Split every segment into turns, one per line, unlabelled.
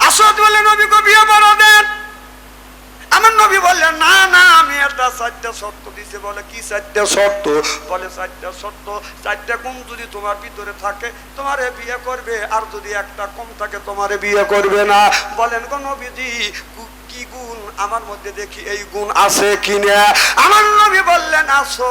আসাদ বলে নবীকে বিয়ে বড় দেন। আমার নবী বললেন না না, আমি একটা 4টা শর্ত দিছে। বলে কি 4টা শর্ত? বলে 4টা শর্ত, 4টা গুণ যদি তোমার ভিতরে থাকে তোমারে বিয়ে করবে, আর যদি একটা কম থাকে তোমারে বিয়ে করবে না। বলেন গো নবীজি কি গুণ আমার মধ্যে দেখি এই গুণ আছে কিনা? আমার নবী বললেন আসো।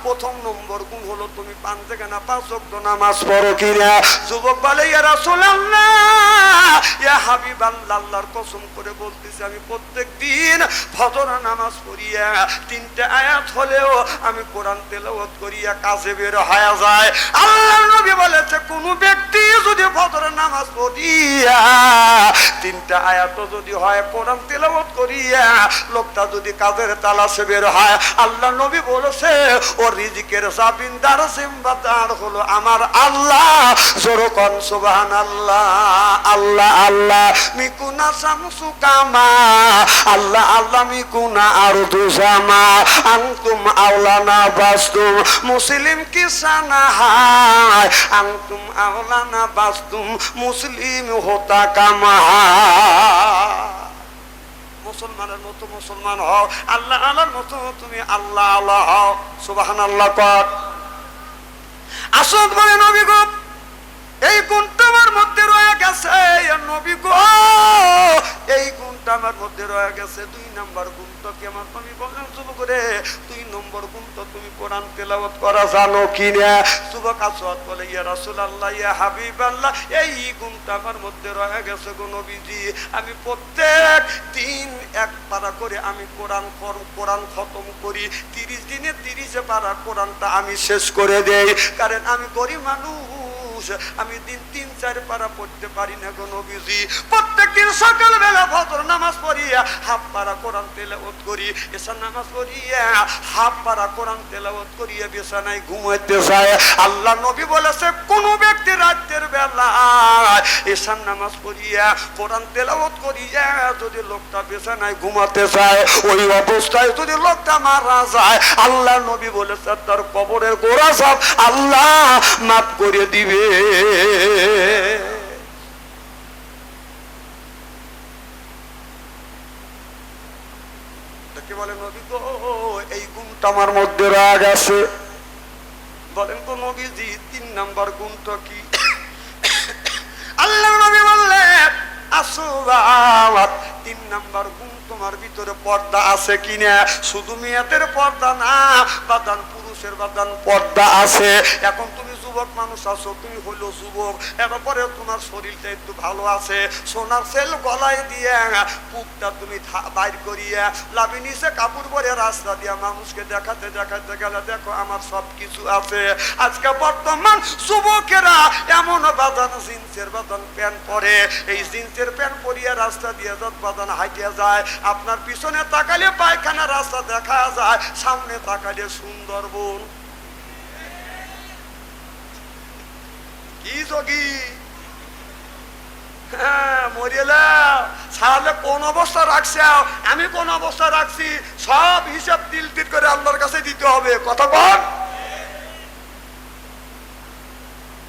প্রথম নম্বর গুণ হলো তুমি 5 থেকে না 5 ওয়াক্ত নামাজ পড়ো কিনা? যুবক বলে ইয়া রাসূলুল্লাহ, ইয়া হাবিবাল্লাহ, আল্লাহর কসম করে বলতেছি আমি প্রত্যেক দিন ফজর নামাজ পড়িয়া 3টা আয়াত হলেও আমি কোরআন তেলাওয়াত করিয়া কাজে বের হয়ে যায়। আল্লাহর নবী বলেছে কোন ব্যক্তি যদি ফজর নামাজ পড়িয়া 3টা আয়াত যদি হয় কোরআন তেলাওয়াত করিয়া লোকটা যদি কাজের তালাশে বের হয়, আল্লাহ নবী বলেছে ওর রিজিকের জামিনদার জিম্মাদার হলো আমার আল্লাহ। জোরে কোন সুবহানাল্লাহ। আল্লাহ আল্লাহ মিকুনা শামসু কামা, আল্লাহ আল্লাহ মিকুনা আরদু জামা, আনতুম আওলানা বাস্তুম মুসলিম কিসানা হায়, আনতুম আওলানা বাস্তুম মুসলিম হোতা কামা। মুসলমানের মতো মুসলমান হও, আল্লাহ আল্লাহর মতো তুমি আল্লাহ আল্লাহ হও। সুবহানাল্লাহ কর। আসল বলে নবী গো এই গুণটা আমার মধ্যে রয়ে গেছে, নবী গো এই গুণটা আমার মধ্যে রয়ে গেছে। 2 নম্বর গুণটা কি? আমার নবী বলেন যুবক রে 2 নম্বর গুণটা তুমি কোরআন তেলাওয়াত করা জানো কিনা? যুবক আসওয়াদ বলে ইয়া রাসূলুল্লাহ, ইয়া হাবিবাল্লাহ, এই গুণটা আমার মধ্যে রয়ে গেছে গো নবীজি। আমি প্রত্যেক দিন 1 পারা করে আমি কোরআন খতম করি। 30 দিনে 30 পারা কোরআনটা আমি শেষ করে দেই। কারণ আমি গরিব মানুষ, আমি দিন 3-4 পারা পড়তে পারি না গো নবীজি। প্রত্যেকদিন সকালবেলা ফজর নামাজ পড়িয়া 1/2 পারা কোরআন তেলাওয়াত করি, এশার নামাজ পড়িয়া 1/2 পারা কোরআন তেলাওয়াত করিয়া বিছানায় ঘুমাইতে যায়। আল্লাহ নবী বলেছে কোন ব্যক্তি রাতের বেলা এশার নামাজ পড়িয়া কোরআন তেলাওয়াত করিয়া যদি লোকটা বিছানায় ঘুমাতে যায়, ওই অবস্থায় যদি লোকটা মারা যায়, আল্লাহ নবী বলেছে তার কবরের গোরা সব আল্লাহ মাফ করে দিবে। কি বলে নবী গো এই গুণটা আমার মধ্যে রয়ে গেছে। বলেন তো নবীজি 3 নম্বর গুণটা কি? আল্লাহ নবী বললেন আসওয়াত 3 নম্বর গুণ তোমার ভিতরে পর্দা আছে কিনা? শুধু মেয়েদের পর্দা না, বাদান পুরুষের বাদান পর্দা আছে। এখন তুমি যুবক মানুষ আছো, তুমি হলো যুবক, এরপরে তোমার শরীরটা একটু ভালো আছে, সোনার সেল গলায় দিয়ে পুকটা তুমি বাইর করিয়া লাভি নিচে কাপড় পরে রাস্তা দিয়া মানুষকে দেখাতে দেখাতে গেলে দেখো আমার সব কিছু আছে। আজকে বর্তমান যুবকেরা এমন বাদান জিন্সের বাদান প্যান্ট পরে, এই জিন্সের প্যান্ট পরিয়া রাস্তা দিয়ে যত বাদান হাইটিয়া যায়, আপনার পিছনে তাকালে পায়খানা রাস্তা দেখা যায়, সামনে তাকালে সুন্দরবন। কি যোগী সারালে কোন অবস্থা রাখছে, আমি কোন অবস্থা রাখছি, সব হিসাব তিল তিল করে আল্লাহর কাছে দিতে হবে। কথা বল।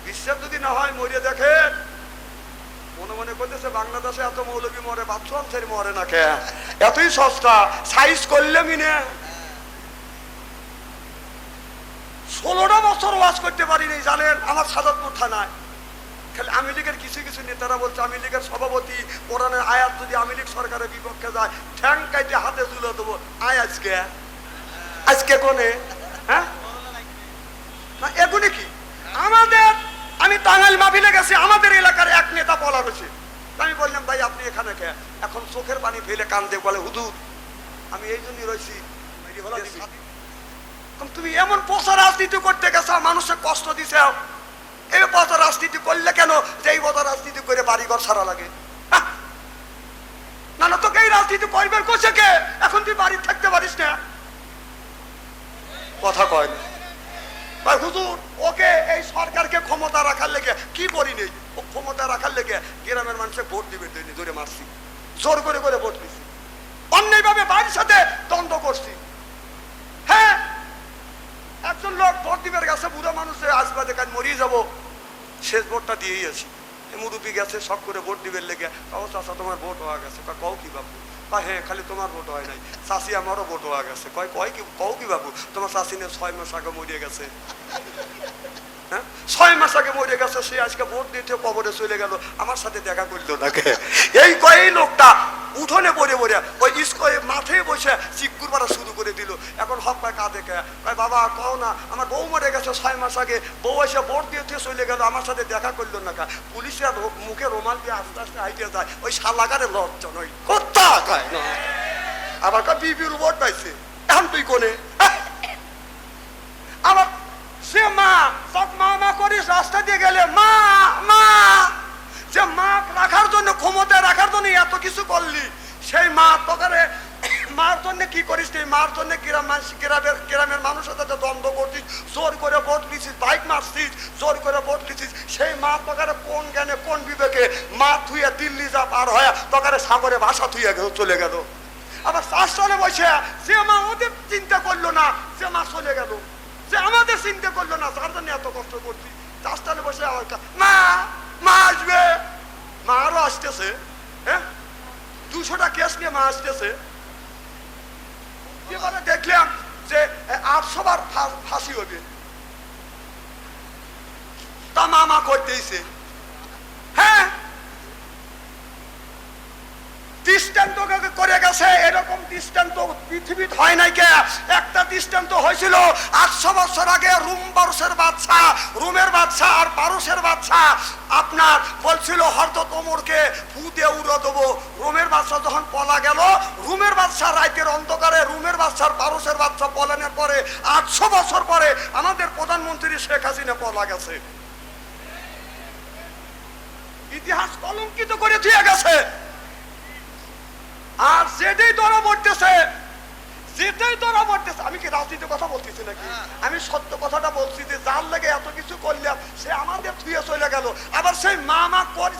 বিশ্বাস যদি না হয় মরিয়ে দেখে। মনে মনে করতেছে বাংলাদেশে এত মৌলবী মরে, বাথরুম ছেড়ে মরে না কে? এতই সস্তা, সাইজ করলে মিনে 16টা বছর ওয়াজ করতে পারিনি জানেন আমার সাজাদপুর থানায়। খালি আওয়ামী লীগের কিছু কিছু নেতারা বলছে আওয়ামী লীগের সভাপতি কোরআনের আয়াত যদি আওয়ামী লীগ সরকারের বিপক্ষে যায় ঠ্যাং কাইতে হাতে তুলে দেবো। আয় আজকে কোনে হ্যাঁ না এগুলি কি আমাদের? আমি টাঙ্গাইল মাহফিলে গেছি, আমাদের এলাকার এক নেতা বলা রয়েছে। আমি বললাম ভাই আপনি এখানে কে? এখন চোখের পানি ফেলে কান্দে বলে হুজুর আমি এই জন্যই রয়েছি। তুমি এমন পচা রাজনীতি করতে গেছো, মানুষের কষ্ট দিছে। এই পচা রাজনীতি করলে কেন? যে এই পচা রাজনীতি করে বাড়িঘর সারা লাগে না? না তোকে এই রাজনীতি করবে কোসে কে? এখন তুই বাড়ি থাকতে পারিস না। কথা কয় না ভাই হুজুর, ওকে এই সরকারকে ক্ষমতা রাখার লেগে কি করি নেই, ও ক্ষমতা রাখার লেগে গ্রামের মানুষে ভোট দিবে ধরে মারছি, জোর করে করে ভোট দিচ্ছি, অন্যায় ভাবে বাড়ির সাথে দ্বন্দ্ব করছি। হ্যাঁ একজন লোক ভোট দিবের কাছে বুড়ো মানুষের আসবাদে কাজ মরিয়ে যাবো, শেষ ভোটটা দিয়েই আছি। মুরুবি গেছে শখ করে ভোট দিবেন লেগে, কাউ চাচা তোমার ভোট হওয়া গেছে, কও কি বাবু? কয় হ্যাঁ, খালি তোমার ভোট হয় নাই, চাষি আমারও ভোট হওয়া গেছে। কয় কয় কি, কও কি বাবু? তোমার চাষি নিয়ে 6 মাস আগে মরিয়ে গেছে। হ্যাঁ, 6 মাস আগে মরে গেছে, সে আজকে ভোট দিতে কবরে চলে গেল, আমার সাথে দেখা করলো না কে? এই কয় লোকটা উঠোনে পড়ে পড়ে ওই স্কুলে মাঠে বসে চিকুর মারা শুরু করে দিল। এখন হক পায় কাঁদে কে, কয় বাবা কও না, আমার বউ মরে গেছে 6 মাস আগে, বউ এসে ভোট দিতে চলে গেল, আমার সাথে দেখা করলো না কা? পুলিশের মুখে রুমাল দিয়ে আস্তে আস্তে হাইটে যায়, ওই শালাগারে লজ্জা নয় কোথা কয় না। আবার কয় বিবির ভোট পাইছে, এখন তুই কোনে? আবার সে মা সব মা মা করিস রাস্তা দিয়ে গেলে, মা মা, যে মা রাখার জন্য, ক্ষমতা রাখার জন্য এত কিছু করলি, সেই মা তোকে মার জন্য কি করিস? মার জন্য গ্রামের মানুষের সাথে দ্বন্দ্ব করছিস, জোর করে ভোট লিছিস, বাইক মারছিস, জোর করে ভোট লিছিস। সেই মা তোকে কোন জ্ঞানে কোন বিবেকে মা থুয়ে দিল্লি যা পার হয়ে তোকে সাগরে ভাষা থুয়ে চলে গেল। আবার 4 সালে বসে যে মা ওদের চিন্তা করলো না, যে মা চলে গেল, যে আমাদের চিন্তা করলো না, যার জন্য এত কষ্ট করছি, 4 সালে বসে মা মা আসবে, মা আরো আসতেছে। হ্যাঁ, 200টা কেস নিয়ে মা আসতেছে। এবারে দেখলাম যে 800 বার ফাঁসি হবে, তা মা করতেইছে। হ্যাঁ, দৃষ্টান্ত করে গেছে, এরকম দৃষ্টান্ত পৃথিবীতে হয় নাই কে? একটা দৃষ্টান্ত হয়েছিল 800 বছর আগে, রুমের বাদশা আর পারস্যের বাদশা আপনার বলছিল হযরত ওমরকে ফু দিয়ে উড়ে দেবো। রোমের বাদশা যখন পলা গেল, রুমের বাদশা রাতের অন্ধকারে, রুমের বাদশার পারস্যের বাদশা পলানোর পরে 800 বছর পরে আমাদের প্রধানমন্ত্রী শেখ হাসিনা পলা গেছে। ইতিহাস কলঙ্কিত করে দিয়ে গেছে। আর যেটাই ধরা পড়তেছে, আমি কি রাজনীতির কথা বলতেছি নাকি? আমি সত্য কথাটা বলছি যে যার লাগে এত কিছু করলাম, সে আমাদের থুয়ে চলে গেল। আবার সেই মা করি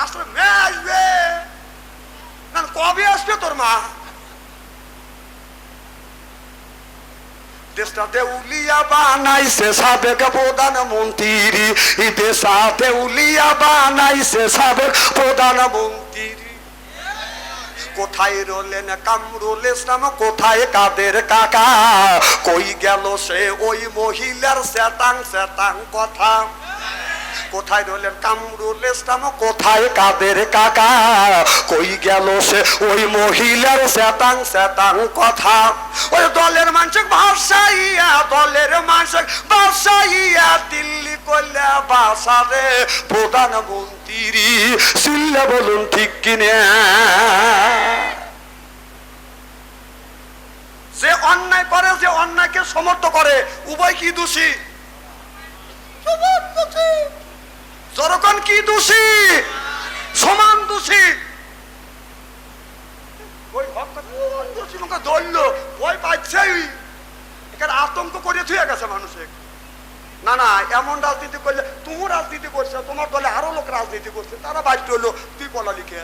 আসবে না, কবে আসবে তোর মা? দেশটা দেউলিয়া বানাইছে সাবেক প্রধানমন্ত্রী, দেশটা দেউলিয়া বানাইছে সাবেক প্রধানমন্ত্রী। কোথায় রলেন কামরুল ইসলাম, কোথায় কাদের কাকা, কই গেল সে ওই মহিলার স্যাটাং স্যাটাং কথা? কোথায় রলেন কামরুল ইসলাম, কোথায় কাদের কাকা, কই গেল সে ওই মহিলার স্যাটাং স্যাটাং কথা? ওই দলের মানুষ ভাষাইয়া, দলের মানুষ ভাষাইয়া দিল্লি করলে বাসারে প্রধানমন্ত্রী সিল্লা, বলুন ঠিক কিনা? যে অন্যায় করে, যে অন্যায়কে সমর্থন করে, উভয় কি দোষী? যখন কি দোষী? সমান দোষী। ওই দোষী মুখে ধরল, ভয় পাচ্ছে, এখানে আতঙ্ক করে থুয়ে গেছে মানুষের। না না, এমন রাজনীতি করলে, তুমি রাজনীতি করছো, তোমার দলে আরো লোক রাজনীতি করছে, তারা বাধ্য হলো, তুই পলা লিখে,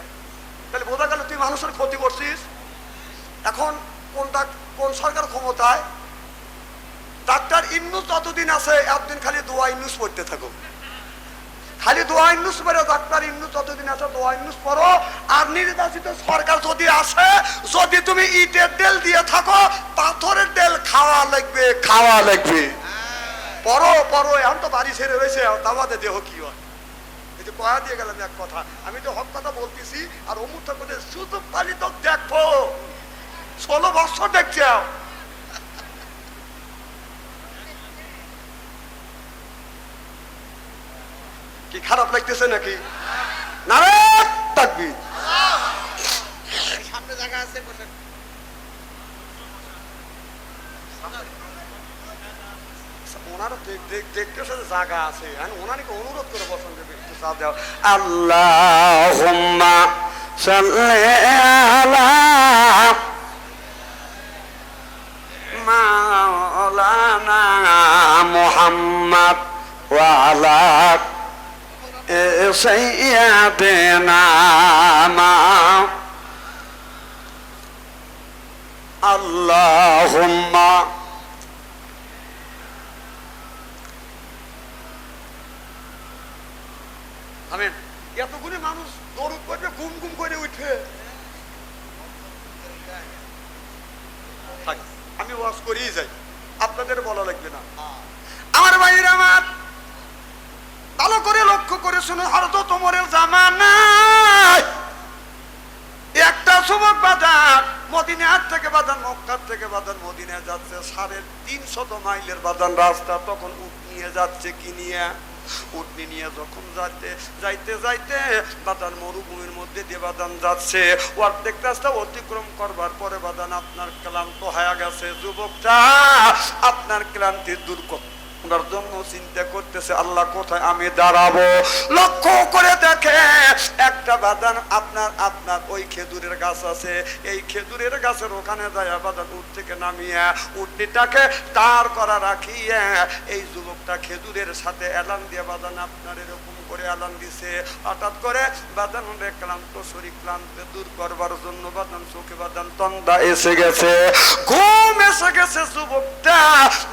তাহলে বোঝা গেল তুই মানুষের ক্ষতি করছিস। এখন কোন সরকার ক্ষমতায়? ডাক্তার ইন্নুস যতদিন আছে, একদিন খালি দোয়া ইন্নুস পড়তে থাকো, খালি দোয়া ইন্নুস পড়ে। ডাক্তার ইন্নুস যতদিন আছে দোয়া ইন্নুস পড়ো। আর নির্বাচিত সরকার যদি আসে, যদি তুমি ইটের দেল দিয়ে থাকো, পাথরের দেল খাওয়া লাগবে, খাওয়া লাগবে। পড়ো পড়ো, এখন তো বাড়ি ছেড়ে রয়েছে, দাওয়াতে দেহ কি হয়? এই যে কয়া দিয়ে গেলাম এক কথা, আমি তো হক কথা বলতেছি। আর অমুক করে শুধু পালিত দেখো, 16 বছর দেখছে। কি খারাপ লাগতেছে নাকি? নারে তাকবীর। সামনে জায়গা আছে, ওনারা দেখতেছে জায়গা আছে, ওনাকে অনুরোধ করে বসন দেবে, একটু চাপ দাও। আল্লাহুম্মা সাল্লি আলা মাওলানা মুহাম্মদ ওয়া আলা সাইয়্যিদিনা আল্লাহুম্মা আমিন। আমি ওয়াজ করেই যাই, আপনাদের বলা লাগবে না। আমার ভাইরা আমার ভালো করে লক্ষ্য করে শুনে, হযরত ওমরের জামানায় একটা যুবক বাজার মদিনার থেকে বাজার, মক্কার থেকে বাজার মদিনায় যাচ্ছে, 350 মাইলের বাজার রাস্তা। তখন উট নিয়ে যাচ্ছে, কি নিয়ে? উটনি নিয়ে যখন যাইতে বাদান মরুভূমির মধ্যে দিয়ে বাদান যাচ্ছে, অর্ধেক রাস্তা অতিক্রম করবার পরে বাদান আপনার ক্লান্ত হয়ে গেছে। যুবকটা আপনার ক্লান্তি দূর করার জন্য চিন্তা করতেছে, আল্লাহ কোথায় আমি দাঁড়াবো। লক্ষ্য করে দেখে একটা বাদান আপনার ওই খেজুরের গাছ আছে, এই খেজুরের গাছের ওখানে যায় বাদান উঠ থেকে নামিয়ে উটনিটাকে দাঁড় করা রাখিয়ে এই যুবকটা খেজুরের সাথে এলান দিয়ে বাদান আপনার এরকম করে এলান দিছে। হঠাৎ করে বাদান ক্লান্ত শরীর ক্লান্ত দূর করবার জন্য বাদান চোখে বাদান তন্দা এসে গেছে, ঘুম এসে গেছে। যুবকটা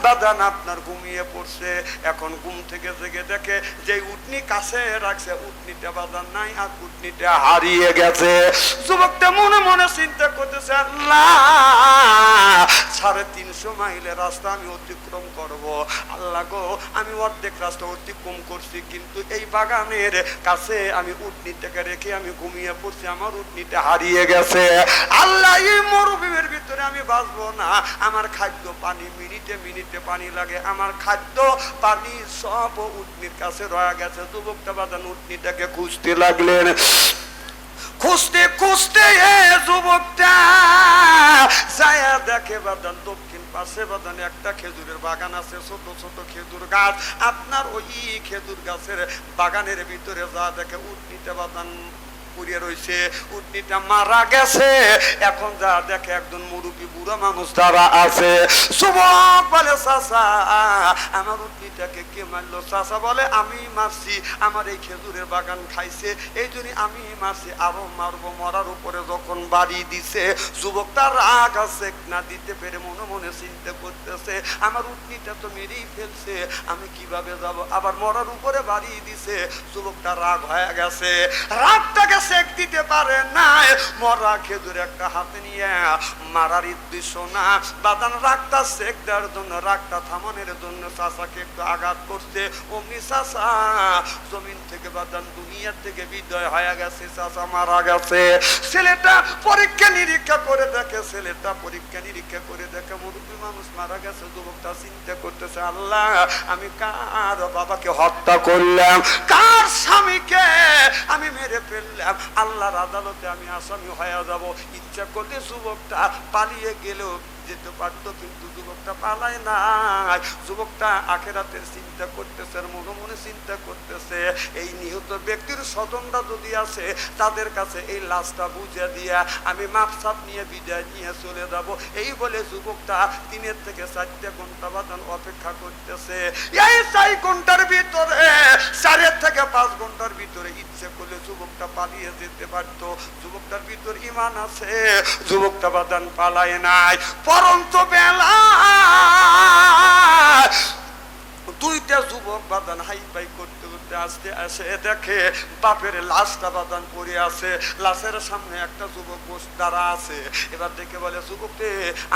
বাদান আপনার ঘুমিয়ে পড়ছে। এখন ঘুম থেকে জেগে দেখে যে উটনি কাছে রাখছে, উটনিটা বাদান নাই, আর উটনিটা হারিয়ে গেছে। যুবকটা মনে মনে চিন্তা করতেছে, আল্লাহ 350 মাইলের রাস্তা আমি অতিক্রম করব, আল্লাহ গো আমি অর্ধেক রাস্তা অতিক্রম করছি, কিন্তু এই বাগানের কাছে আমি উটনিটাকে রেখে আমি ঘুমিয়ে পড়ছি, আমার উটনিটা হারিয়ে গেছে। আল্লাহ এই মরুভূমির ভিতরে আমি বাঁচবো না, আমার খাদ্য পানি মিনিটে মিনিটে পানি লাগে, আমার খাদ্য পানি সব উটনির কাছে রয়ে গেছে। যুবকটা বাদান উটনিটাকে খুঁজতে লাগলেন। খুঁজতে খুঁজতে যুবকটা ছায়া দেখে বাদান দক্ষিণ পাশে বাদান একটা খেজুরের বাগান আছে, ছোট ছোট খেজুর গাছ। আপনার ওই খেজুর গাছের বাগানের ভিতরে যা দেখে উটনিটা বাদান পড়ে রয়েছে, উটনিটা মারা গেছে। এখন যা দেখে একজন মুরব্বী বুড়া মানুষ তারা আছে। যুবক বলে, চাচা আমার উটনিটাকে কে মারলো? চাচা বলে, আমি মারছি, আমার এই খেজুরের বাগান খাইছে, এই জন্য আমি মারছি, আরো মারবো। মরার উপরে যখন বাড়ি দিছে, যুবক তার রাগ আছে না দিতে পেরে মনে মনে চিন্তা করতেছে, আমার উটনিটা তো মেরেই ফেলছে, আমি কিভাবে যাব? আবার মরার উপরে বাড়ি দিছে, যুবকটা রাগ হয়ে গেছে, রাগটাকে শেখ দিতে পারে না। মরা খেজুর একটা হাতে নিয়ে মারার উদ্দেশ্য না, বাদান রাগটা শেখ দেওয়ার জন্য, রাগটা থামানোর জন্য চাচাকে একটু আঘাত করছে। অমনি চাচা জমিন থেকে বাদান দুনিয়ার থেকে বিদায় হয়ে গেছে, চাচা মারা গেছে। ছেলেটা পরীক্ষা নিরীক্ষা করে দেখে, মুরব্বী মানুষ মারা গেছে। যুবকটা চিন্তা করতেছে, আল্লাহ আমি কার বাবাকে হত্যা করলাম, কার স্বামীকে আমি মেরে ফেললাম, আল্লাহর আদালতে আমি আসামি হয়ে যাব। ইচ্ছা করলে যুবকটা পালিয়ে গেলেও যেতে পারতো, কিন্তু যুবকটা পালায় নাই। যুবকটা আখেরাতের চিন্তা করতেছে, মনে মনে চিন্তা করতেছে, এই নিহত ব্যক্তির স্বজনরা যদি আছে তাদের কাছে এই লাশটা বুঝে দিয়া আমি মাপসাপ নিয়ে বিদায় নিয়ে চলে যাব। এই বলে যুবকটা 3 থেকে 4 ঘন্টা বাদান অপেক্ষা করতেছে। এই 4 ঘন্টার ভিতরে 4 থেকে 5 ঘন্টার ভিতরে ইচ্ছে করলে যুবকটা পালিয়ে যেতে পারতো। যুবকটার ভিতর ঈমান আছে, যুবকটা বাদান পালায় নাই। পরন্ত বেলা 2টা যুবক বাদান হাই পাই করতে করতে আসতে আসে দেখে বাপের লাশটা বাদান পড়ে আছে, লাশের সামনে একটা যুবক দাঁড়া আছে। এবার দেখে বলে, যুবককে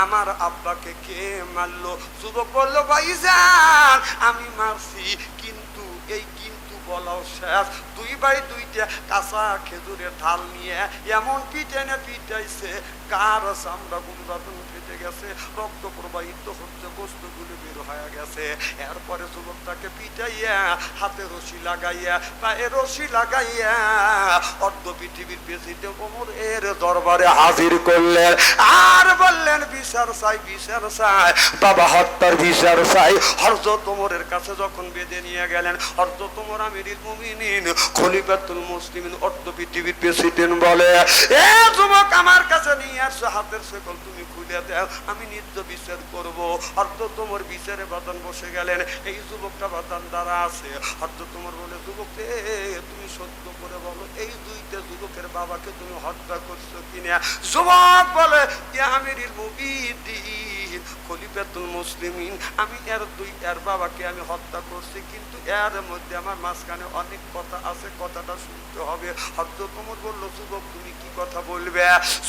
আমার আব্বাকে কে মারলো? যুবক বলল, ভাইজান আমি মারছি, কিন্তু এই কিন্তু বলাও শেষ। 2 ভাই 2টা কাঁচা খেজুরের ঢাল নিয়ে এমন পিটাইছে, কার চামড়া গুলো বাদন ফেটে গেছে, রক্ত প্রবাহিত হচ্ছে, বস্তুগুলো বের হয়ে গেছে। এরপরে যুবকটাকে পিটাইয়া হাতে রশি লাগাইয়া পায়ে রশি লাগাইয়া অর্ধ পৃথিবীর প্রেসিডেন্ট ওমরের দরবারে হাজির করলেন, আর বললেন, বিচার চাই, বিচার চাই, বাবা হত্যার বিচার চাই। হযরত ওমরের কাছে যখন বেঁধে নিয়ে গেলেন, হযরত ওমর আমিরুল মুমিনিন খলিফাতুল মুসলিমিন অর্ধ পৃথিবীর প্রেসিডেন্ট বলে, এ যুবক আমার কাছে নিয়ে আসো, হাতের শেকল তুমি খুলে দাও, আমি নিত্য বিচার করব। হযরত ওমর বিচারে বাদান বসে গেলেন। এই যুবকটা বাদান দ্বারা আছে। হযরত ওমর বলে, যুবক তুমি সত্য করে বলো, এই 2টা যুবকের বাবাকে তুমি হত্যা করছো কিনা? যুবক বলে, ইয়া আমিরুল মুমিনিন খলিফাতুল মুসলিমিন, আমি এর বাবাকে আমি হত্যা করছি, কিন্তু এর মধ্যে আমার মাঝখানে অনেক কথা আছে, কথাটা শুনতে হবে। হযরত ওমর বলল, যুবক তুমি কি কথা বলবে?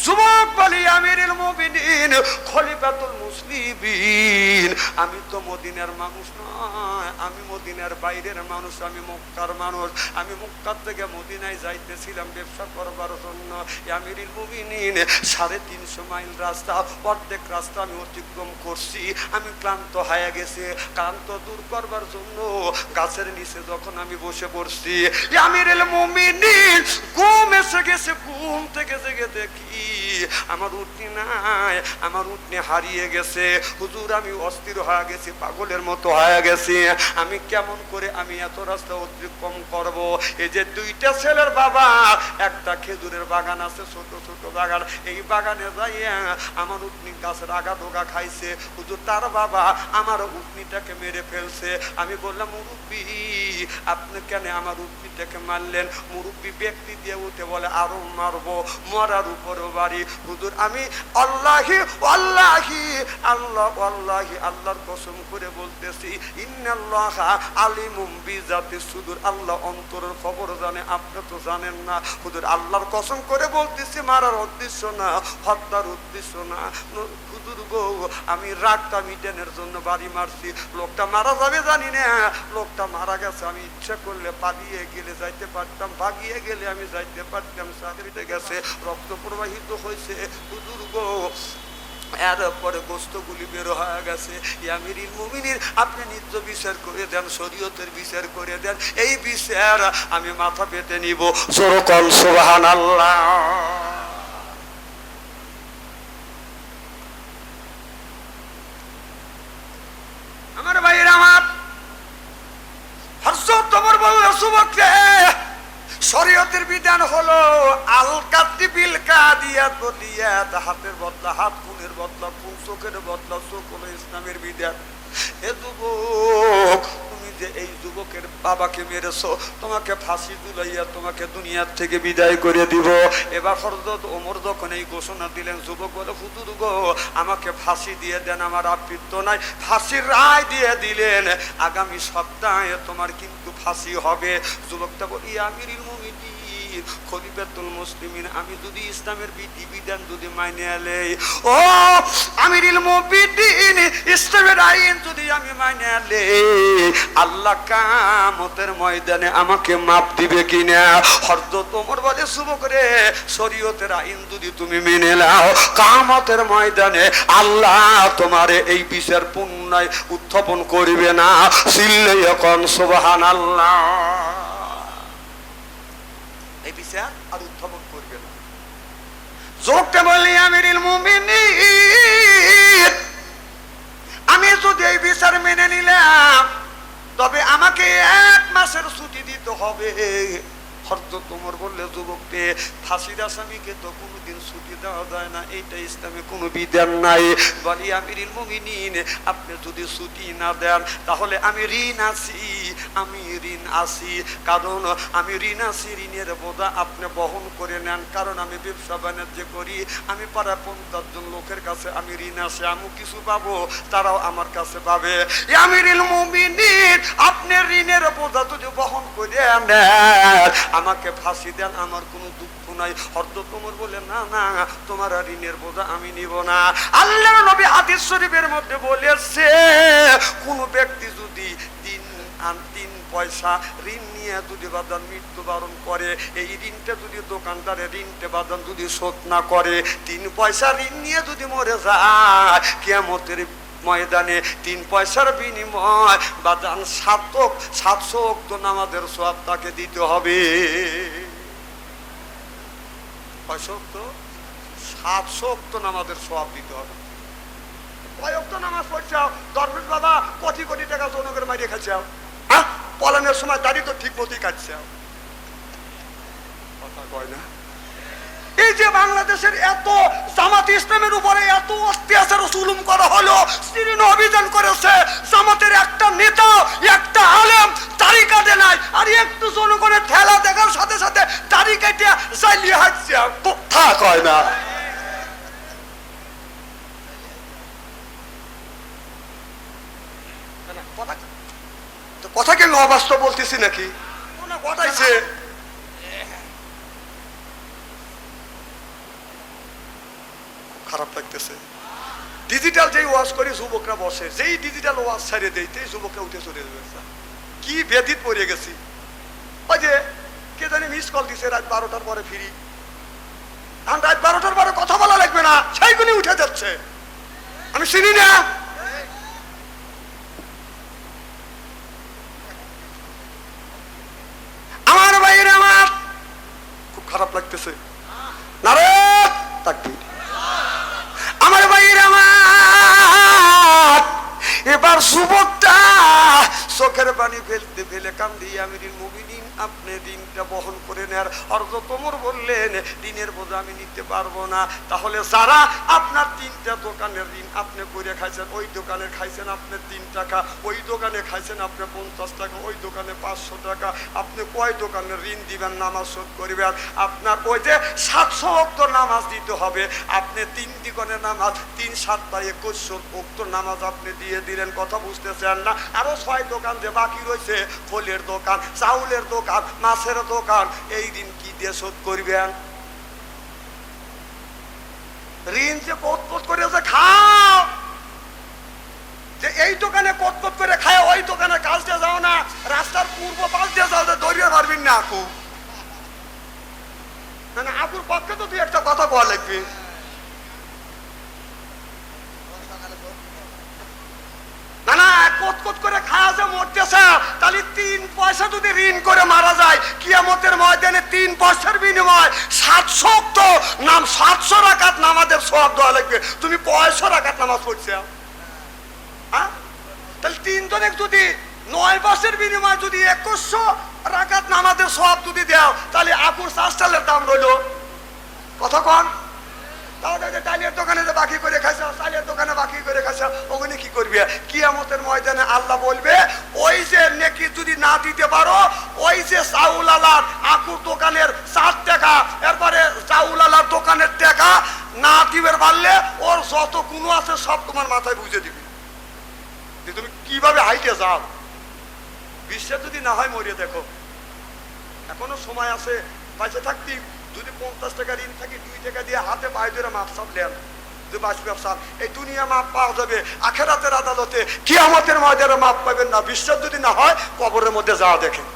যুবক বলি, আমিরুল মুমিনিন খলিফাতুল মুসলিমিন, আমি তো মদিনার মানুষ নয়, আমি মদিনার বাইরের মানুষ, আমি মক্কার মানুষ। আমি মক্কা থেকে মদিনায় যাইতেছিলাম ব্যবসা করবার জন্য। আমিরুল মুমিনিন 350 মাইল রাস্তা, অর্ধেক রাস্তা আমি অতিক্রম করছি। আমি ক্লান্ত হয়ে গেছে। ক্লান্ত দূর করবার জন্য গাছের নিচে যখন আমি বসে পড়ছি, আমিরুল মুমিনিন ঘুম এসে গেছে। ঘুম থেকে জেগে দেখি আমার উটনি নাই, আমার উটনি হারিয়ে গেছে। হুজুর আমি অস্থির হয়ে গেছি, পাগলের মতো হয়ে গেছি। আমি কেমন করে আমি এত রাস্তা অতিক্রম করব? এই যে দুইটা ছেলের বাবা, একটা খেজুরের বাগান আছে, ছোট ছোট বাগান, এই বাগানে যাইয়া আমার উটনি গাছের আগা ডোগা খাইছে। হুজুর তার বাবা আমার উটনিটাকে মেরে ফেলছে। আমি বললাম, মুরব্বী আপনি কেন আমার উটনিটাকে মারলেন? মুরব্বী ব্যক্তি দিয়ে উঠে বলে, আরো মারবো, মরার উপরও বাড়ি। হুজুর আমি আল্লাহি আল্লাহি আল্লাহ আল্লাহি আল্লাহর কসম করে বলতেছি, ইন্নাল্লাহা আলিমুম বিজাতিস সুদূর, আল্লাহ অন্তরের খবর জানে, আপনি তো জানেন না। হুজুর আল্লাহর কসম করে বলতেছি, মারার উদ্দেশ্য না, হত্যার উদ্দেশ্য না। হুজুর গো, আমি রাগটা মিটানোর জন্য বাড়ি মারছি। লোকটা মারা যাবে জানি না, লোকটা মারা গেছে। আমি ইচ্ছা করলে পালিয়ে গেলে যাইতে পারতাম, ভাগিয়ে গেলে আমি যাইতে পারতাম। চাকরিতে গেছে, রক্ত প্রবাহিত হয়েছে। হুজুর গো, এরপরে গোস্তগুলি বের হয়ে গেছে। আমিরুল মুমিনিন আপনি নিজ বিচার করে দেন, শরীয়তের বিচার করে দেন। এই বিচার আমি মাথা পেতে নিব। জোরে কল সুবহানাল্লাহ। আমার ভাইয়ের আমার, হযরত ওমর বলল, যুবককে শরীয়তের বিধান হলো আল কাতি বিল কাদিয়াত বলিয়াত, হাতের বদলা হাত, খুনের বদলা খুন, চোখের বদলা চোখ হলো ইসলামের বিধান। হে যুবক, তুমি যে এই যুবকের বাবাকে মেরেছো, তোমাকে ফাঁসি ঝুলাইয়া তোমাকে দুনিয়ার থেকে বিদায় করে দিব। এবার হযরত ওমর যখন এই ঘোষণা দিলেন, যুবক বলে, হুজুর গো আমাকে ফাঁসি দিয়ে দেন, আমার আপত্তি নাই। ফাঁসির রায় দিয়ে দিলেন, আগামী সপ্তাহে তোমার কিন্তু ফাঁসি হবে। যুবকটা বলি, আমিরুল মুমিনিন খলিফাতুল মুসলিমিন, আমি যদি ইসলামের বিধিবিধান যদি মাইনে আলে, ও আমিরুল মুমিনিন ইসলামের আইন যদি আমি মাইনে আলে, আল্লাহ কিয়ামতের ময়দানে আমাকে মাপ দিবে কিনা? হযরত ওমর বলে, যুবক রে, শরীয়তের আইন যদি তুমি মেনে নাও, কিয়ামতের ময়দানে আল্লাহ তোমারে এই বিচার পুনরায় উত্থাপন করবে না। চিল্লাইয়া কোন সুবহানাল্লাহ। এই বিচার আর উত্থাপন করবে না। যুবকটা বললি, আমিরুল মুমিনিন আমি যদি এই বিচার মেনে নিলাম, তবে আমাকে 1 মাসের ছুটি দিতে হবে। হযরত ওমর বললে, যুবককে ফাঁসির আসামিকে তো কোনোদিন ছুটি দেওয়া যায় না, এইটা ইসলামে কোনো বিধান নাই। বলি, আমিরুল মুমিনিন আপনি যদি ছুটি না দেন, তাহলে আমি ঋণ আছি, আমি ঋণ আছি। কারণ আমি ঋণ আছি, ঋণের বোঝা আপনি বহন করে নেন। কারণ আমি ব্যবসা বাণিজ্য করি, আমি প্রায় 50 জন লোকের কাছে আমি ঋণ আছে, আমি কিছু পাবো, তারাও আমার কাছে পাবে। আমিরুল মুমিনিন আপনি ঋণের বোঝা যদি বহন করে নেন, আমাকে ফাঁসি দেন, আমার কোনো দুঃখ নাই। হযরত ওমর বলে, না না, তোমার ঋণের বোঝা আমি নিব না। আল্লাহর নবী হাদিস শরীফের মধ্যে বলেছে, কোন ব্যক্তি যদি 3 পয়সা ঋণ নিয়ে যদি বাদান মৃত্যুবরণ করে, এই ঋণটা যদি দোকানদারের ঋণটা বাদান যদি শোধ না করে, 3 পয়সা ঋণ নিয়ে যদি মরে যায়, কিয়ামতের ময়দানে 3 পয়সার বিনিময় বাদান 700 ওয়াক্ত নামাজের সওয়াব তাকে দিতে হবে। 700 ওয়াক্ত নামাজের সওয়াব দিতে হবে। কয় ওয়াক্ত নামাজ পড়ছাও? দরবেশ বাবা কোটি কোটি টাকা জনগণের মাইরে খাচ্ছাও, হ্যাঁ পলানের সময় দাড়ি তো ঠিক মতোই কাটছাও, কথা কয় না? এই যে বাংলাদেশের এত জামাত ইসলামের উপরে এত অত্যাচার জুলুম করা হলো, সিরিন অভিযান করেছে, জামাতের একটা নেতা একটা আলেম দাড়ি কাটে নাই, আর একটু জনগণের ঠেলা দেখার সাথে সাথে দাড়ি কেটে চালিয়ে হাঁটছে, কথা কয় না? কথা কি আমি অবাস্তব বলতেছি নাকি? পটাইছে। খারাপ লাগতেছে। ডিজিটাল যেই ওয়াজ করি যুবকরা বসে, যেই ডিজিটাল ওয়াজ ছাড়িয়ে দেয় তেই যুবকরা উঠে চলে যাবে। কি বেদিত পড়ে গেছি। ওই যে কে জানি মিস কল দিছে রাত 12টার পরে ফিরি, এখন রাত 12টার পরে কথা বলা লাগবে না, সেইগুলি উঠে যাচ্ছে। আমি চিনি না। আমার ভাইয়ের আমার খুব খারাপ লাগতেছে। নারে তাকবীর। আমার ভাইয়ের আমার এবার যুবকটা চোখের পানি ফেলতে ফেলে কান্দি আমিরুল মুমিনিন আপনি ঋণটা বহন করে নেয়ার অর্থ তোমর বললেন ঋণের বোঝা আমি নিতে পারবো না। তাহলে যারা আপনার 3টা দোকানের ঋণ আপনি করে খাইছেন, ওই দোকানে খাইছেন আপনি 3 টাকা, ওই দোকানে খাইছেন আপনি 50 টাকা, ওই দোকানে 500 টাকা, আপনি কয় দোকানের ঋণ দিবেন নামাজ শোধ করবেন? আপনার ওই যে 700 ওয়াক্ত নামাজ দিতে হবে, আপনি 3 দোকানের নামাজ 3 7 2100 ওয়াক্ত নামাজ আপনি দিয়ে দিলেন। কথা বুঝতেছেন না? আরো 6 দোকান যে বাকি রয়েছে, ফলের দোকান, চাউলের দোকান, মাছের দোকান, এই ঋণ কি দিয়ে শোধ করবেন? ঋণ যে কত করে যে খাও, যে এই দোকানে কত করে খায়, ওই দোকানে কাজ দিয়ে যাও না, রাস্তার পূর্ব পাশ দিয়ে যাও, দৌড়িয়ে পারবেন না। আকু মানে আপুর পক্ষে তো তুই একটা কথা বলা লাগবে। না না, কত করে খাওয়া যে মরতেছে, তাহলে 3 পয়সা যদি ঋণ করে মারা যায়, কিয়ামতের ময়দানে 3 পয়সার বিনিময় 700 তো নাম 700 রাকাত নামাজের সওয়াব দেওয়া লাগবে। তুমি 500 রাকাত নামাজ পড়ছো, হ্যাঁ? তাহলে 3 জনে যদি 9 মাসের বিনিময় যদি 2100 রাকাত নামাজের সওয়াব যদি দাও, তাহলে আপুর চালের দাম রইল কত কম? তাহলে ডালের দোকানে যে বাকি করে খাইছো, চালের দোকানে বাকি করে খাইছো, ওখানে কি করবে? কিয়ামতের ময়দানে আল্লাহ বলবে ওই যে নেকি যদি না দিতে পারো, ওই যে চাউলালার আকুর দোকানের 4 টাকা, এরপরে চাউলালার দোকানের টাকা না দিবে পারলে ওর যত গুণ আছে সব তোমার মাথায় বুঝে দিবে যে তুমি কিভাবে হাইটে যাও। বিশ্বাস যদি না হয় মরিয়ে দেখো, এখনো সময় আছে। বাইসে থাকতি যদি 50 টাকা ঋণ থাকি, 2 টাকা দিয়ে হাতে পায়ে ধরে মাপ সাপ নেন, যে বাস ব্যবসা এই দুনিয়া মাপ পাওয়া যাবে, আখেরাতের আদালতে কিয়ামতের ময়দানে মাপ পাবেন না। বিশ্বাস যদি না হয় কবরের মধ্যে যাওয়া দেখেন।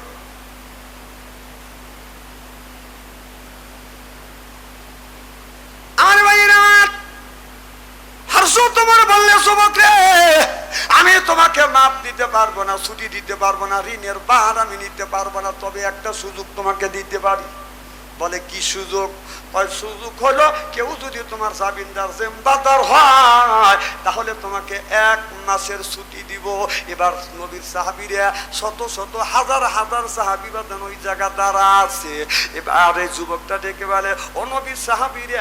আমার ভাইয়ের আমার হারসু তোমার বললে যুবক রে, আমি তোমাকে মাপ দিতে পারবো না, ছুটি দিতে পারবো না, ঋণের ভার আমি নিতে পারবো না, তবে একটা সুযোগ তোমাকে দিতে পারি। বলে কি সুযোগ? সুযোগ হলো কেউ যদি তোমার জামিনদার জিম্মাদার হয়, তাহলে তোমাকে 1 মাসের ছুটি দিব। এবার নবীর সাহাবীরা শত শত হাজার হাজার সাহাবী বাদান ওই জায়গা দ্বারা আছে। এবার এই যুবকটা ডেকে বলে, ও নবীর সাহাবীরা,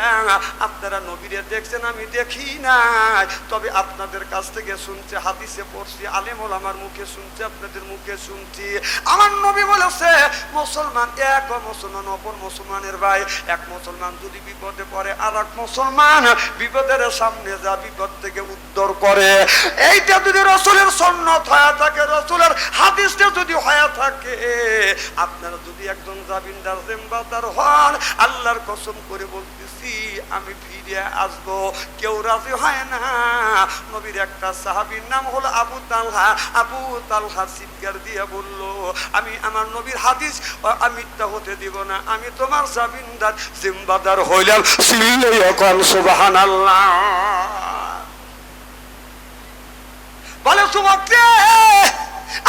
আপনারা নবীরে দেখছেন, আমি দেখি নাই, তবে আপনাদের কাছ থেকে শুনছি, হাদিসে পড়ছি, আলেম ওলামার মুখে শুনছি, আপনাদের মুখে শুনছি। আমার নবী বলেছে মুসলমান এক, মুসলমান অপর মুসলমানের ভাই। এক মুসলমান যদি বিপদে পড়ে, আর এক মুসলমান বিপদের সামনে যা বিপদ থেকে উদ্ধার করে। এইটা যদি রাসূলের সুন্নাত হয়ে থাকে, রাসূলের হাদিসটা যদি হয়ে থাকে, আপনারা যদি একজন জামিনদার জিম্মাদার হন, আল্লাহর কসম করে বলতেছি আমি ফিরে আসবো। কেউ রাজি হয় না। নবীর একটা সাহাবীর নাম হলো আবু তালহা। আবু তালহা চিৎকার দিয়ে বলল, আমি আমার নবীর হাদিস মিথ্যা হতে দিব না, আমি তোমার জামিনদার জিম্মাদার হইলাম। সুবহানাল্লাহ। বলে যুবক রে,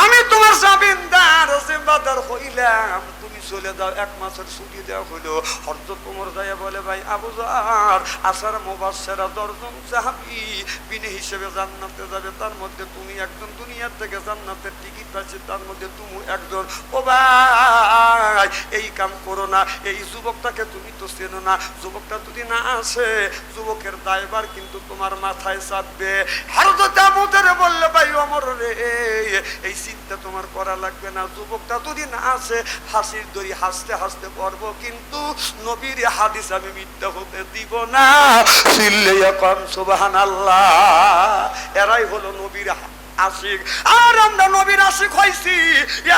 আমি তোমার জামিনদার জিম্মাদার হইলাম, তুমি চলে যাও, 1 মাসের ছুটি দেওয়া হইলো। হযরত ওমর যায় বলে, ভাই আবু যার, আশারা মুবাশশিরা 10 জন সাহাবী বিনা হিসেবে জান্নাতে যাবে, তার মধ্যে তুমি একজন, দুনিয়া থেকে জান্নাতের টিকিট পাইছে, তার মধ্যে তুমি একজন। ও ভাই, এই কাম করো না। এই যুবকটাকে তুমি তো চেনো না, যুবকটা যদি না আসে, যুবকের দায়ভার কিন্তু তোমার মাথায় চাপবে। হযরত আবু যার বলল, ভাই ওমর রে, এই চিন্তা তোমার করা লাগবে না, যুবকটা যদি না আসে, হাসির দড়ি হাসতে হাসতে পড়ব, কিন্তু নবীর হাদিস আমি মিথ্যা হতে দিব না। সুবহানাল্লাহ। এরাই হলো নবীর আশিক। আর আমরা নবীর আশিক হইছি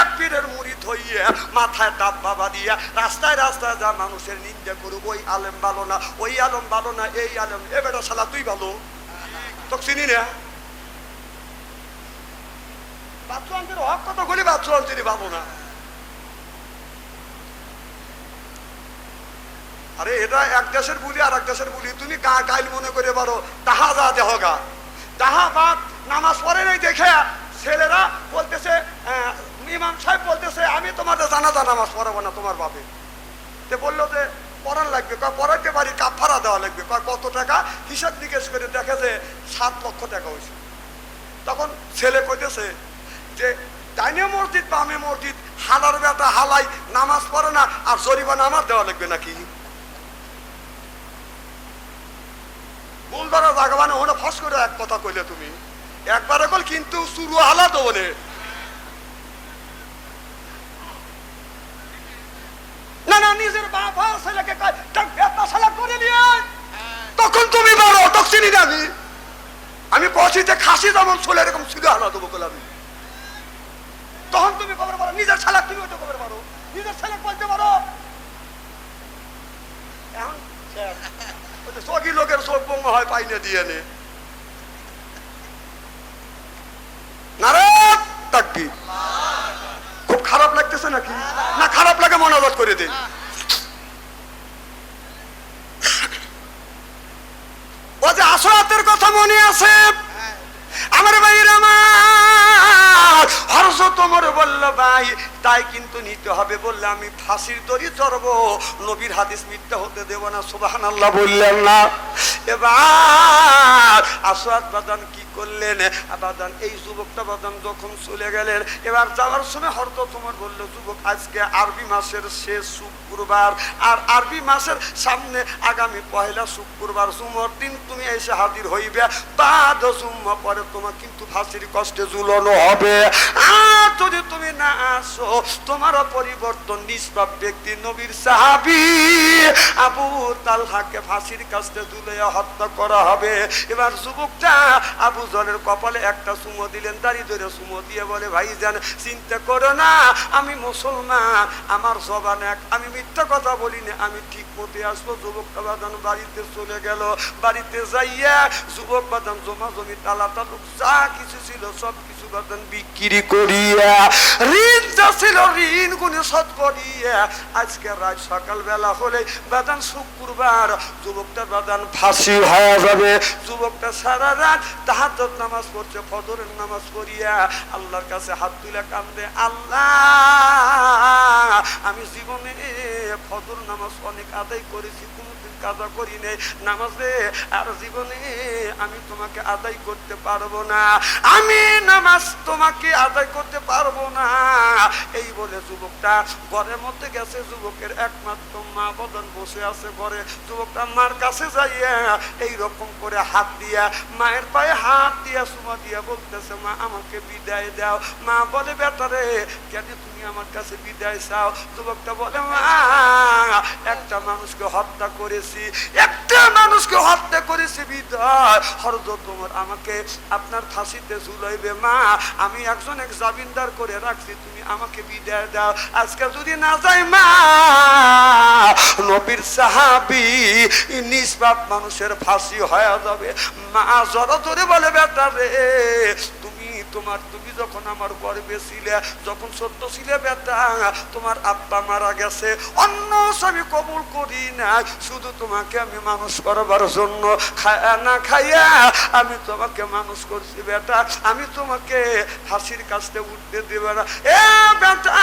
এক পীরের মুরিদ হইয়া মাথায় ডাব্বা বাঁধিয়া রাস্তায় রাস্তায় যা মানুষের নিন্দা করুক, ওই আলেম ভালো না, ওই আলেম ভালো না, এই আলেম, এ বেটা শালা তুই ভালো, তো চিনি না। বাচ্চুয়ানদের হক কথা বলি, বাচ্চুয়ান তিনি ভালো না। আরে এটা এক দেশের বুলি আর এক দেশের বুলি, তুমি গাইল মনে করে পারো তাহা যা দেহগা তাহা বাদ নামাজ পড়ে নাই দেখে ছেলেরা বলতেছে, ইমাম সাহেব বলতেছে আমি তোমাদের জানাজা নামাজ পড়াবো না তোমার বাপে। তে বললো যে পড়ান লাগবে, পড়াইতে পারি, কাফারা দেওয়া লাগবে, কত টাকা, হিসাব নিকেশ করে দেখে যে 7 লক্ষ টাকা হয়েছে। তখন ছেলে কইতেছে যে ডাইনে মসজিদ বামে মসজিদ, হালার বেটা হালাই নামাজ পড়ে না, আর জরিমানা আমার দেওয়া লাগবে নাকি? বুলবারা জাগাবানে ওখানে ফস করে এক কথা কইলে তুমি একবারে কল, কিন্তু শুরু হালা তো বলে না না, নিজের বাবা ছেলেকে করে নিয়ে তখন তুমি বলো তখন আমি কছি যে খাসি যেমন চলে এরকম শুরু হালা দেবো বলে আমি, তখন তুমি খবর পারো নিজের ছেলে, তুমি ওইটা খবর পারো, নিজের ছেলে বলতে পারো। এখন চকি লোকের চোখ বঙ্গ হয় পাইনে দিয়ে নে খুব খারাপ লাগতেছে নাকি? না খারাপ লাগে মনোবাদ করে দে। ও যে আসরাতের কথা মনে আছে আমার ভাইয়ের আমার, হযরত ওমর বলল ভাই তাই কিন্তু নিতে হবে, বললে আমি ফাঁসির দড়ি চড়বো, নবীর হাদিস মিথ্যা হতে দেব না। সুবহানাল্লাহ বললেন না। এবার আসওয়াদ বাদান কি করলেন, বাদান এই যুবকটা বাদান যখন চলে গেলেন, এবার যাওয়ার সময় হযরত ওমর বলল যুবক আজকে আরবি মাসের শেষ শুক্রবার, আর আরবি মাসের সামনে আগামী পহেলা শুক্রবার জুমার দিন তুমি এসে হাজির হইবে, বাদ জুম্মা পরে তোমার কিন্তু ফাঁসির কষ্টে ঝুলানো হবে। আর যদি তুমি না আসো তোমার পরিবর্তন নিষ্পাপ ব্যক্তি নবীর সাহাবী আবু তালহাকে ফাঁসির কাছে ঝুলিয়ে হত্যা করা হবে। এবার যুবকটা আবু জরের কপালে একটা চুমো দিলেন, দাঁড়িয়ে ধরে চুমো দিয়ে বলে ভাইজান চিন্তা করো না, আমি মুসলমান, আমার জবান এক, আমি মিথ্যা কথা বলি না, আমি ঠিক পথে আসবো। যুবকটা বাদান বাড়িতে চলে গেল। বাড়িতে যাইয়া যুবক বাদান জমা জমি তালা তালুক যা কিছু ছিল সব কিছু বাদান বিক্রি করিয়া, ঋণ যা ছিল ঋণ গুণে শোধ করিয়া আজকে রাত সকালবেলা হলে বাদান শুক্রবার যুবকটা বাদান ফাঁসি হয়ে যাবে। যুবকটা সারা রাত তাহাজ্জুদ নামাজ পড়ছে, ফজরের নামাজ পড়িয়া আল্লাহর কাছে হাত তুলে কান্দে, আল্লাহ আমি জীবনে ফজর নামাজ অনেক আদায় করেছি, কোনোদিন কাজা করি নাই নামাজে, আর জীবনে আমি তোমাকে আদায় করতে পারবো না, আমি নামাজ তোমাকে আদায় করতে পারবো না। এই বলে যুবকটা ঘরের মধ্যে গেছে, যুবকের একমাত্র মা বদন বসে আছে ঘরে। যুবকটা মার কাছে যাইয়া এইরকম করে হাত দিয়া মায়ের পায়ে হাত দিয়া চুমা দিয়া বলতেছে মা আমাকে বিদায় দাও। মা বলে বেটারে কেন তুমি আমার কাছে বিদায় চাও? যুবকটা বলে মা একটা মানুষকে হত্যা করেছি, একটা মানুষকে হত্যা করেছি বিদায় হযরত ওমর আমাকে আপনার ফাঁসিতে ঝুলাইবে, মা আমি একজন এক জামিনদার করে রাখছি, তুমি আমাকে বিদায় দাও, আজকে যদি না যাই মা নবীর সাহাবী নিষ্পাপ মানুষের ফাঁসি হয়ে যাবে। মা জড়ো ধরে বলে বেটা রে তুমি যখন আমার গর্ভে ছিলে, যখন সত্য ছিলে বেটা, তোমার আব্বা মারা গেছে, অন্য স্বামী কবুল করি না, শুধু তোমাকে আমি মানুষ করবার জন্য খায়া না খাইয়া আমি তোমাকে মানুষ করছি বেটা, আমি তোমাকে ফাঁসির কাছে উঠতে দেবে না। এ বেটা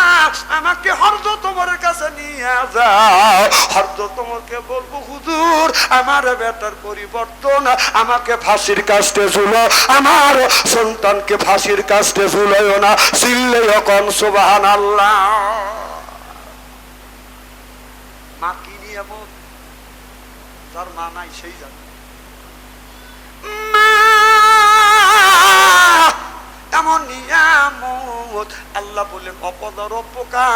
আমাকে হযরত ওমরের কাছে নিয়ে যাও, হযরত ওমরকে বলবো হুজুর আমার বেটার পরিবর্তন, আমাকে ফাঁসির কাছে ঝুলো, আমার সন্তানকে ফাঁসির কাছে ঝুলাইও না, চিল্লে এখন সুবহানাল্লাহ। মা কি নিয়ামত, যার মা নাই সেই জানে। এমন নিয়ামত আল্লাহ বললেন অপদার অপকা,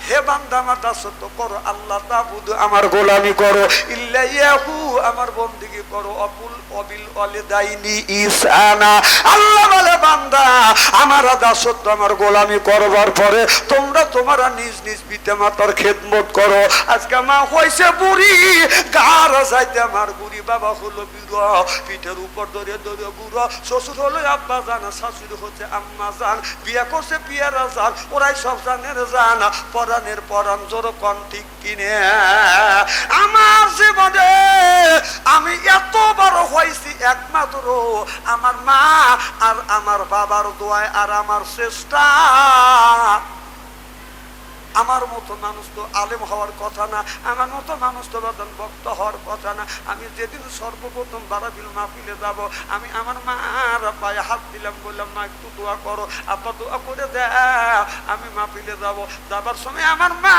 হে বান্দা আমার দাসত্ব করো, আল্লাহ তাবুদু আমার গোলামি করো, ইল্লাহু আমার বন্দেগী করো, অবিল ওয়ালিদাইনি ইহসানা। আল্লাহ বলে বান্দা আমার দাসত্ব আমার গোলামি করবার পরে তোমরা তোমারা নিজ নিজ পিতা মাতার খেদমত করো। আজকে মা হইছে বুড়ি, গার যাইতে আমার বুড়ি, বাবা হলো বুড়ো, পিঠের উপর ধরে ধরে বুড়ো, শ্বশুর হলো আব্বা জান, শাশুড়ি হচ্ছে আম্মা জান, বিয়ে করছে পিয়ারা জান, ওরাই সব জানের জান, পরাণের পরাণ জোর কন ঠিক কিনে। আমার জীবনে আমি এত বড় হয়েছি একমাত্র আমার মা আর আমার বাবার দোয়ায় আর আমার চেষ্টা। আমার মতো মানুষ তো আলেম হওয়ার কথা না, আমার মতো মানুষ তো বক্তা হওয়ার কথা না। আমি যেদিন সর্বপ্রথম বারাবিল মাহফিলে যাব, আমি আমার মার পায়ে হাত দিলাম, বললাম মা একটু দোয়া করো, আব্বা দোয়া করে দাও। আমি মাহফিলে যাব, যাবার সময় আমার মা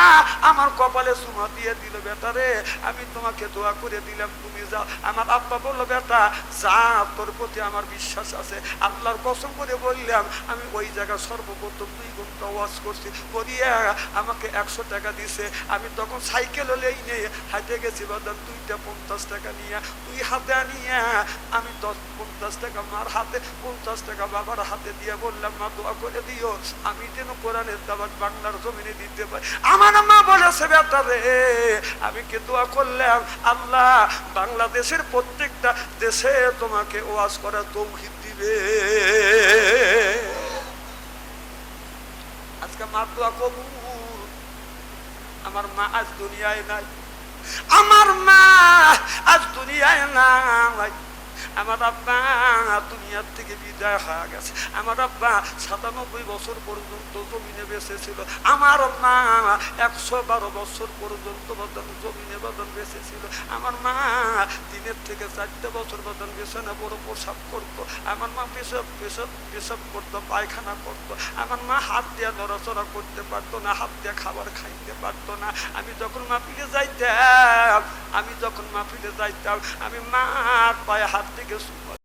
আমার কপালে চুমা দিয়ে দিল, বেটা রে আমি তোমাকে দোয়া করে দিলাম, তুমি যাও। আমার আব্বা বললো বেটা যা, তোর প্রতি আমার বিশ্বাস আছে। আল্লাহর কসম করে বললাম, আমি ওই জায়গায় সর্বপ্রথম 2 ঘন্টা ওয়াজ করছি, করিয়া আমাকে 100 টাকা দিছে। আমি তখন সাইকেল হলেই নিয়ে হাঁটে গেছি, বাদান 2টা 50 টাকা নিয়ে, 2 হাতে নিয়ে আমি 50 টাকা মার হাতে, 50 টাকা বাবার হাতে দিয়ে বললাম মা দোয়া করে দিও, আমি যেন কোরআনের দাওয়াত বাংলার জমিনে দিতে পারি। আমার মা বলেছে বেটা রে আমি কে দোয়া করলাম, আল্লাহ বাংলাদেশের প্রত্যেকটা দেশে তোমাকে ওয়াজ করার তৌফিক দিবে। আজকে মা দোয়া কবুল। আমার মা আজ দুনিয়ায় নাই, আমার মা আজ দুনিয়ায় নাই। আমার আব্বা দুনিয়ার থেকে বিদায় হয়ে গেছে। আমার আব্বা 97 বছর পর্যন্ত জমিনে বেঁচে ছিল। আমার মা 112 বছর পর্যন্ত জমিনে বেঁচে ছিল। আমার মা 3 থেকে 4 বছর বিছানা বড় প্রসাব করতো। আমার মা পেশাব করতো, পায়খানা করতো। আমার মা হাত দিয়ে নড়াচড়া করতে পারতো না, হাত দিয়ে খাবার খাইতে পারতো না। আমি যখন মাহফিলে যাইতাম আমি মার পায়ে হাত থেকে সুমা